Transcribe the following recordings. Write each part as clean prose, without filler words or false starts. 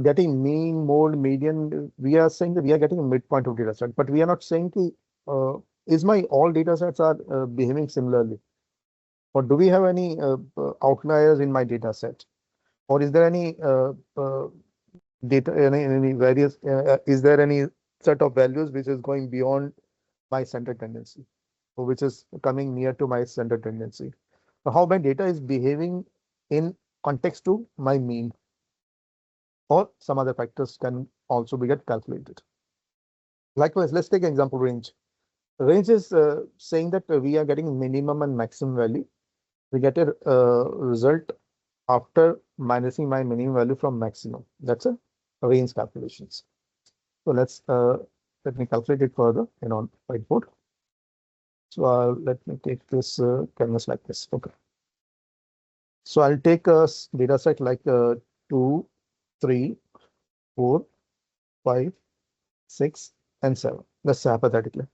getting mean, mode, median, we are saying that we are getting a midpoint of data set, but we are not saying is my all data sets are behaving similarly, or do we have any outliers in my data set, or is there any data any various is there any set of values which is going beyond my center tendency, or which is coming near to my center tendency? How my data is behaving in context to my mean, or some other factors can also be get calculated. Likewise, let's take an example range. Range is saying that we are getting minimum and maximum value. We get a result after minusing my minimum value from maximum. That's a range calculations. So let me calculate it further on whiteboard. So let me take this canvas like this. Okay. So I'll take a data set like 2, 3, 4, 5, 6, and 7. Let's say hypothetically.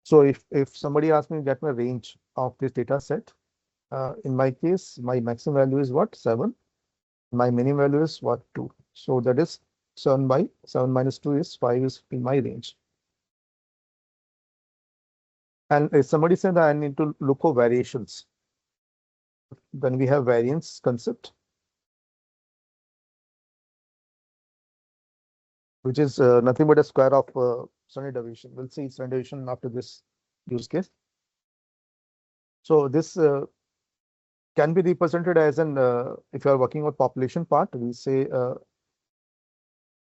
So if somebody asks me to get my range of this data set, in my case, my maximum value is what? 7. My minimum value is what? 2. So that is 7 by 7 minus 2 is 5 is in my range. And if somebody said that I need to look for variations, then we have variance concept, which is nothing but a square of standard deviation. We'll see standard deviation after this use case. So this can be represented as an if you are working with population part, we say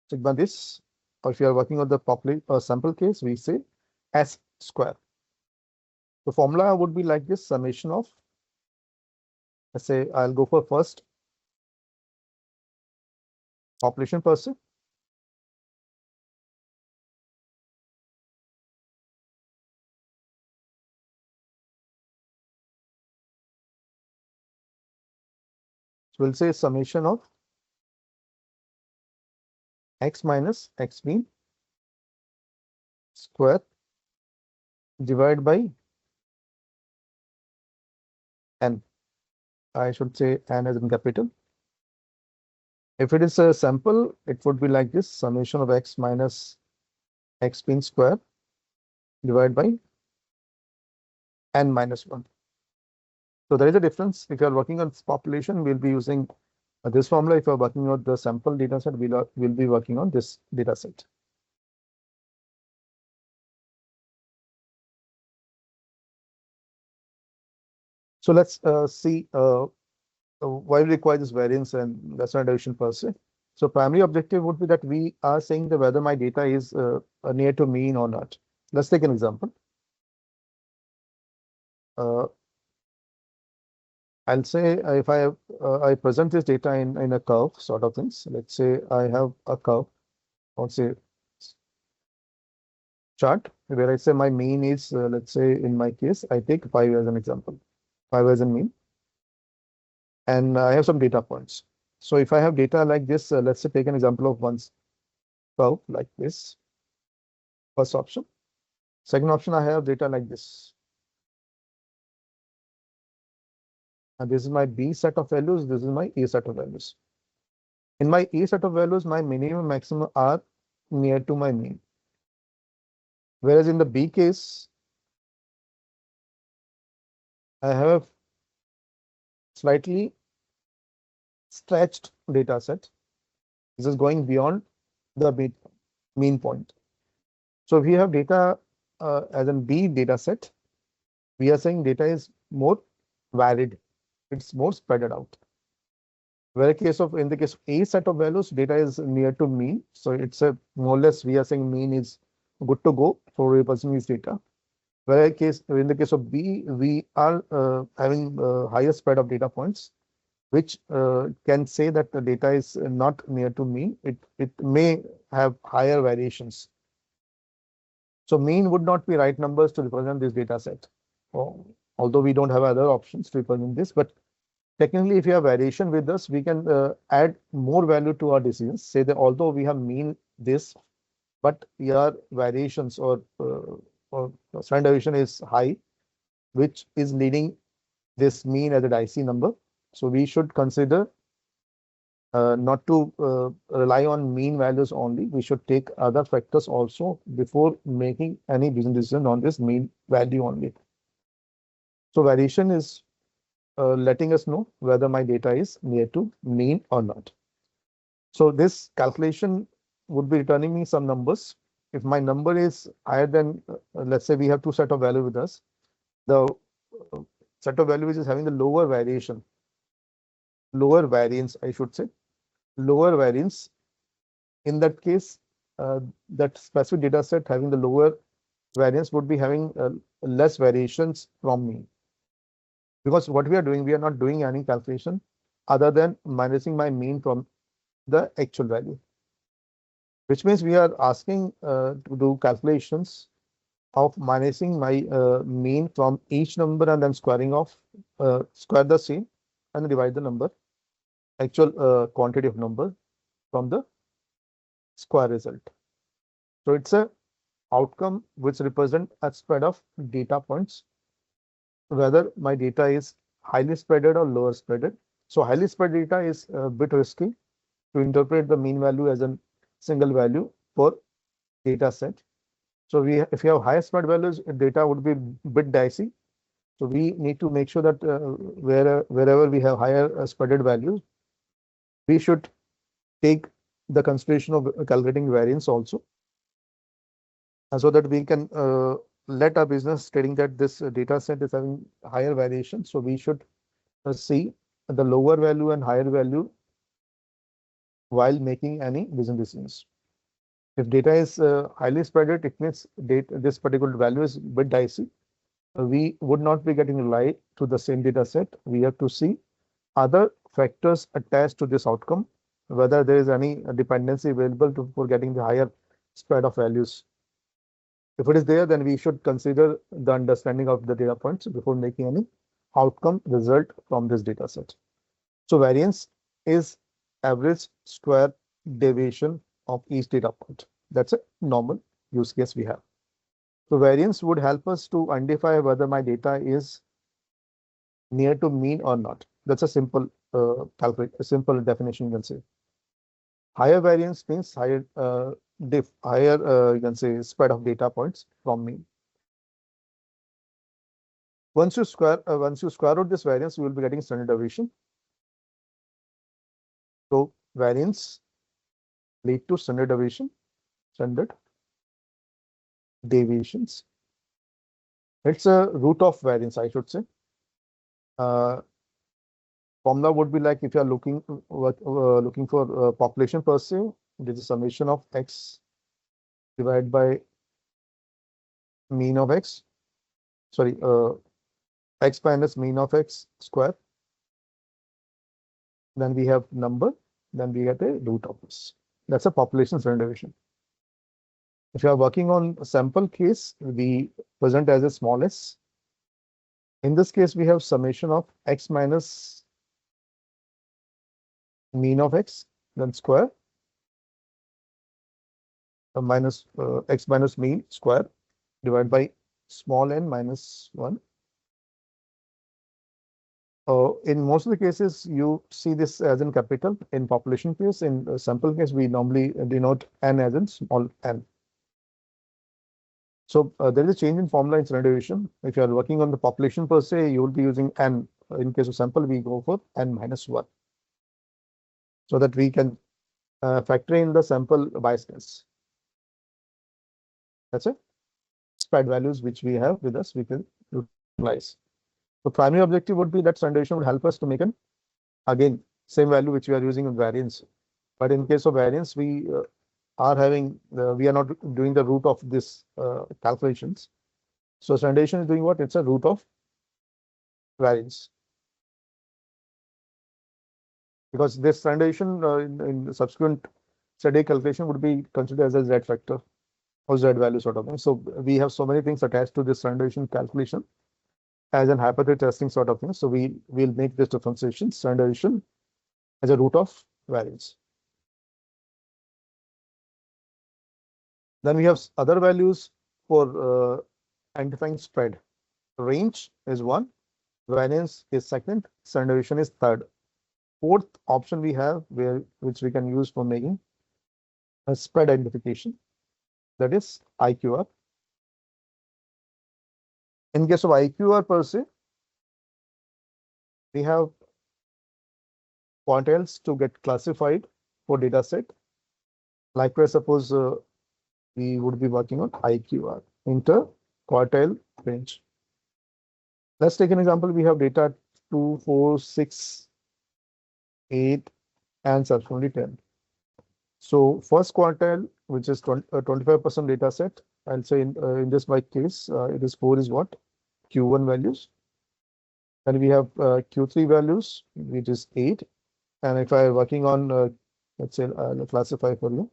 sigma this, or if you are working on the sample case, we say S square. The formula would be like this: summation of, let's say I'll go for first population person. So we'll say summation of x minus x mean square divided by n. I should say n as in capital. If it is a sample, it would be like this: summation of x minus x mean square divided by n minus 1. So there is a difference. If you are working on population, we'll be using this formula. If you are working on the sample data set, we'll be working on this data set. So let's see why we require this variance and the standard deviation per se. So primary objective would be that we are saying that whether my data is near to mean or not. Let's take an example. I'll say if I present this data in a curve sort of things. Let's say I have a curve, or say chart where I say my mean is let's say in my case I take 5 as an example, 5 as a mean, and I have some data points. So if I have data like this, let's say take an example of one curve like this. First option. Second option, I have data like this. And this is my B set of values. This is my A set of values. In my A set of values, my minimum maximum are near to my mean. Whereas in the B case, I have slightly stretched data set. This is going beyond the mean point. So if we have data as in B data set, we are saying data is more varied. It's more spread out. Where in the case of A set of values, data is near to mean. So it's a more or less we are saying mean is good to go for representing this data. Whereas in the case of B, we are having higher spread of data points, which can say that the data is not near to mean. It may have higher variations. So mean would not be right numbers to represent this data set. Although we don't have other options to represent this, but technically, if you have variation with us, we can add more value to our decisions. Say that although we have mean this, but your variations or standard deviation is high, which is leading this mean as a dicey number. So we should consider not to rely on mean values only. We should take other factors also before making any business decision on this mean value only. So variation is letting us know whether my data is near to mean or not. So this calculation would be returning me some numbers. If my number is higher than, let's say we have two set of value with us, the set of value which is having the lower variation, lower variance, I should say, lower variance. In that case, that specific data set having the lower variance would be having less variations from mean. Because what we are doing, we are not doing any calculation other than minusing my mean from the actual value, which means we are asking to do calculations of minusing my mean from each number and then squaring off, square the same and divide the number, actual quantity of number from the square result. So it's a outcome which represent a spread of data points, whether my data is highly spreaded or lower spreaded. So highly spread data is a bit risky to interpret the mean value as a single value for data set. So if you have high spread values, data would be a bit dicey. So we need to make sure that wherever we have higher spreaded values, we should take the consideration of calculating variance also, so that we can let our business stating that this data set is having higher variation. So we should see the lower value and higher value while making any business decisions. If data is highly spreaded, it means this particular value is a bit dicey. We would not be getting rely to the same data set. We have to see other factors attached to this outcome, whether there is any dependency available for getting the higher spread of values. If it is there, then we should consider the understanding of the data points before making any outcome result from this data set. So variance is average square deviation of each data point. That's a normal use case we have. So variance would help us to identify whether my data is near to mean or not. That's a simple a simple definition you can say. Higher variance means higher higher you can say spread of data points from mean. Once you square root this variance, you will be getting standard deviation. So variance lead to standard deviations. It's a root of variance, I should say. Formula would be like if you are looking for population per se, it is a summation of x divided by mean of x. Sorry, x minus mean of x square. Then we have number. Then we get a root of this. That's a population standard deviation. If you are working on a sample case, we present as a small s. In this case, we have summation of x minus mean of x, then square, minus x minus mean square divided by small n minus 1. In most of the cases, you see this as in capital. In population case, in sample case, we normally denote n as in small n. So there is a change in formula in standard deviation. If you are working on the population per se, you will be using n. In case of sample, we go for n minus 1. So that we can factor in the sample biasness. That's it. Spread values which we have with us, we can utilize. The primary objective would be that standard deviation would help us to make an, again, same value which we are using in variance. But in case of variance, we are having, we are not doing the root of this calculations. So standard deviation is doing what? It's a root of variance. Because this standard deviation in the subsequent steady calculation would be considered as a z factor or z value sort of thing. So we have so many things attached to this standard deviation calculation as an hypothesis testing sort of thing. So we will make this differentiation standard deviation as a root of variance. Then we have other values for identifying spread. Range is one, variance is second, standard deviation is third. fourth option we have which we can use for making a spread identification, that is IQR. In case of IQR per se, we have quantiles to get classified for data set. Likewise, suppose we would be working on IQR, interquartile range. Let's take an example. We have data 2, 4, 6, 8, and subsequently 10. So first quartile, which is 25% data set, I'll say in this my case, it is 4 is what? Q1 values. And we have Q3 values, which is 8. And if I'm working on, let's say, classify for you,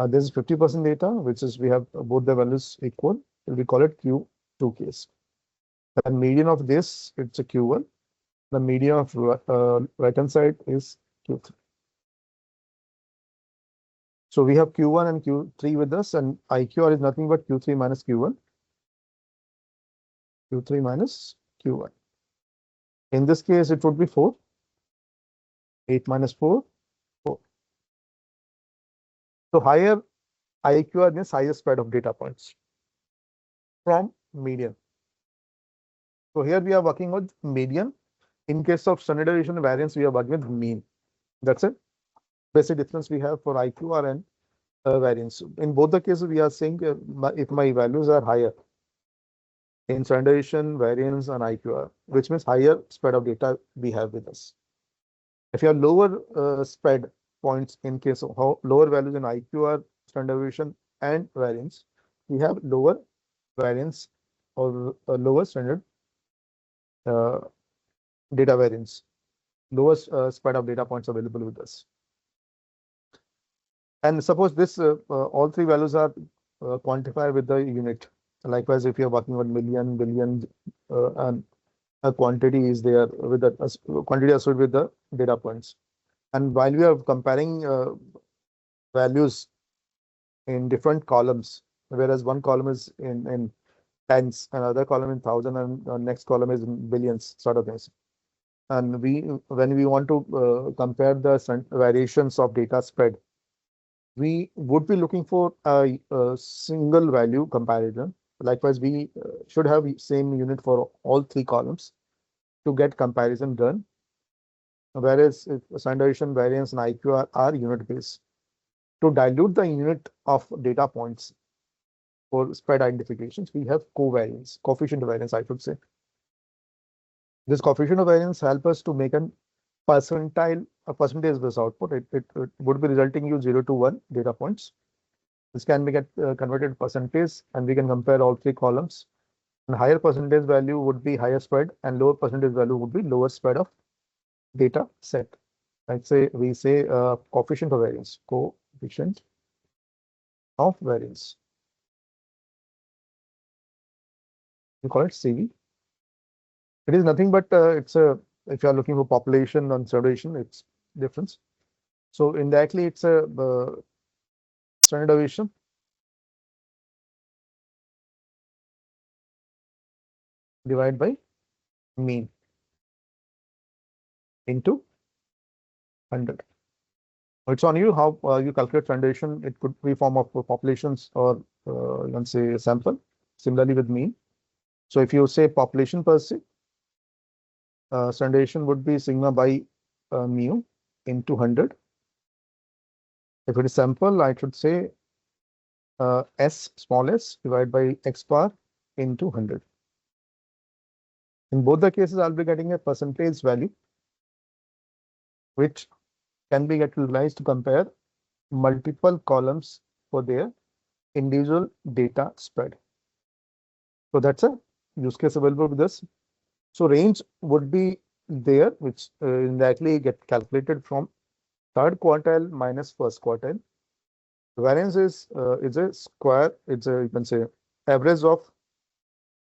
this is 50% data, which is we have both the values equal. We call it Q2 case. The median of this, it's a Q1. The median of right-hand side is Q3. So we have Q1 and Q3 with us, and IQR is nothing but Q3 minus Q1. Q3 minus Q1. In this case, it would be 4. 8 minus 4, 4. So higher IQR means higher spread of data points from median. So here we are working with median. In case of standard deviation and variance, we are working with mean. That's it. Basic difference we have for IQR and variance. In both the cases, we are saying if my values are higher in standard deviation, variance, and IQR, which means higher spread of data we have with us. If you have lower spread points in case of lower values in IQR, standard deviation, and variance, we have lower variance or lower standard data variance, lowest spread of data points available with us. And suppose this all three values are quantified with the unit. Likewise, if you're working on million, billion, and a quantity is there with the quantity associated with the data points. And while we are comparing values in different columns, whereas one column is in tens, another column in thousand, and the next column is in billions, sort of things. And when we want to compare the variations of data spread, we would be looking for a single value comparison. Likewise, we should have same unit for all three columns to get comparison done. Whereas if standard deviation, variance, and IQ are unit based. To dilute the unit of data points for spread identifications, we have covariance, coefficient of variance, I should say. This coefficient of variance help us to make a percentage-based output. It would be resulting you 0 to 1 data points. This can be converted to percentage, and we can compare all three columns. And higher percentage value would be higher spread, and lower percentage value would be lower spread of data set. We say coefficient of variance, coefficient of variance. We call it CV. It is nothing but it's a, if you are looking for population and observation, it's difference. So indirectly, it's a standard deviation divided by mean into 100. It's on you how you calculate standard deviation. It could be form of populations or you can say sample. Similarly with mean. So if you say population per se, standard deviation would be sigma by mu into 100. If it is sample, I should say s small s divided by x bar into 100. In both the cases, I'll be getting a percentage value, which can be utilized to compare multiple columns for their individual data spread. So that's a use case available with this. So range would be there, which indirectly get calculated from third quartile minus first quartile. Variance is a square. It's a, you can say, average of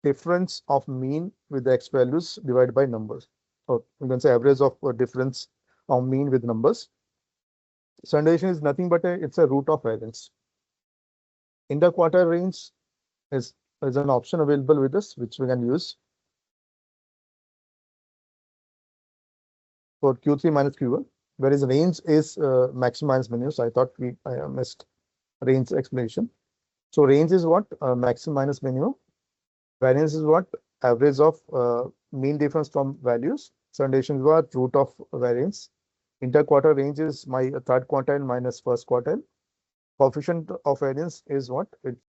difference of mean with the x values divided by numbers. Or you can say average of difference of mean with numbers. Standard deviation is nothing but it's a root of variance. Interquartile range is an option available with us, which we can use. for Q3 minus Q1, whereas range is maximum minus minimum. So I thought I missed range explanation. So range is what? Maximum minus minimum. Variance is what? Average of mean difference from values. Standard deviation is what? Root of variance. Interquartile range is my third quartile minus first quartile. Coefficient of variance is what? It's